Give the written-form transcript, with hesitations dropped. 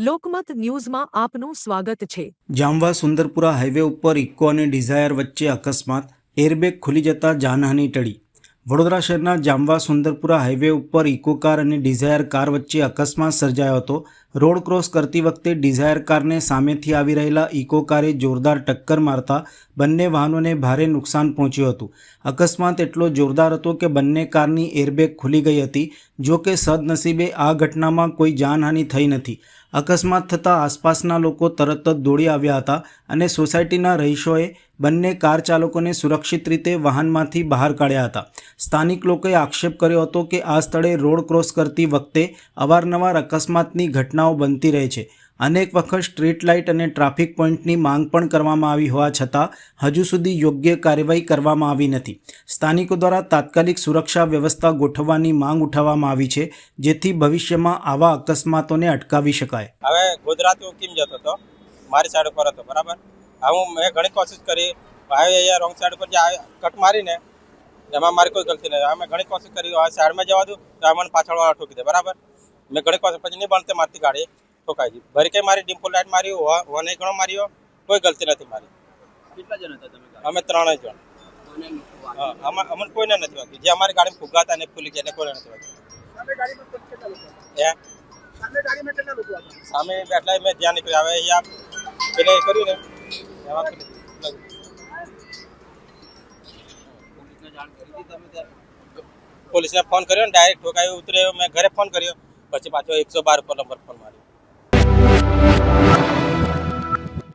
લોકમત ન્યૂઝમાં આપનું સ્વાગત છે। જામવા સુંદરપુરા હાઈવે ઉપર ઇકો અને ડિઝાયર વચ્ચે અકસ્માત, એરબેગ ખુલી જતા જાનહાનિ ટળી। વડોદરા શહેરના જામવા સુંદરપુરા હાઈવે ઉપર ઇકો કાર અને ડિઝાયર કાર વચ્ચે અકસ્માત સર્જાયો હતો। રોડ ક્રોસ કરતી વખતે ડિઝાયર કારને સામેથી આવી રહેલા ઇકો કારે જોરદાર ટક્કર મારતા બંને વાહનોને ભારે નુકસાન પહોંચ્યું હતું। અકસ્માત એટલો જોરદાર હતો કે બંને કારની એરબેગ ખુલી ગઈ હતી। જો કે સદનસીબે આ ઘટનામાં કોઈ જાનહાનિ થઈ નથી। અકસ્માત થતાં આસપાસના લોકો તરત જ દોડી આવ્યા હતા અને સોસાયટીના રહીશોએ બંને કાર ચાલકોને સુરક્ષિત રીતે વાહનમાંથી બહાર કાઢ્યા હતા। સ્થાનિક લોકોએ આક્ષેપ કર્યો હતો કે આ સ્થળે રોડ ક્રોસ કરતી વખતે અવારનવાર અકસ્માતની ઘટનાઓ બનતી રહે છે। અનેક વખત સ્ટ્રીટ લાઇટ અને ટ્રાફિક પોઈન્ટની માંગ પણ કરવામાં આવી હોવા છતાં હજુ સુધી યોગ્ય કાર્યવાહી કરવામાં આવી નથી। સ્થાનિકો દ્વારા તાત્કાલિક સુરક્ષા વ્યવસ્થા ગોઠવવાની માંગ ઉઠાવવામાં આવી છે, જેથી ભવિષ્યમાં આવા અકસ્માતોને અટકાવી શકાય। હવે ગોધરાથી હું કેમ જતો હતો, મારી સાઈડ ઉપર હતો બરાબર। હવે મેં ઘણી કોશિશ કરી, હવે અહીંયા રોંગ સાઈડ પર જે કટ મારીને એમાં મારી કોઈ ગલતી નથી। મેં ઘણી કોશિશ કરી, હવે સાઈડમાં જવા દઉં તો મને પાછળવાળા ઠોકી દે બરાબર। મેં ઘણી કોશિશ પછી નહીં બનતે મારતી ગાડી ઠોકાઈ ગઈ। ભરી કે મારી ડિમ્પલ લાઈટ મારી, વન ઘણો માર્યો, કોઈ ગલતી નથી મારી। કેટલા જણ હતા તમે? અમે 3 જણ। અમને કોઈને નથી વાગ્યું, જે અમારી ગાડીમાં ફુગા હતા ને ફૂલી ગયા કોઈને નથી વાગ્યું। સામે બેઠા મેં ધ્યાન નીકળ્યું, હવે અહીંયા પેલે કર્યું ને એમાં પોલીસને ફોન કર્યો ને ડાયરેક્ટ ઠોકાયું ઉતરે। મેં ઘરે ફોન કર્યો, પછી પાછો 112 પર નંબર ફોન માર્યો।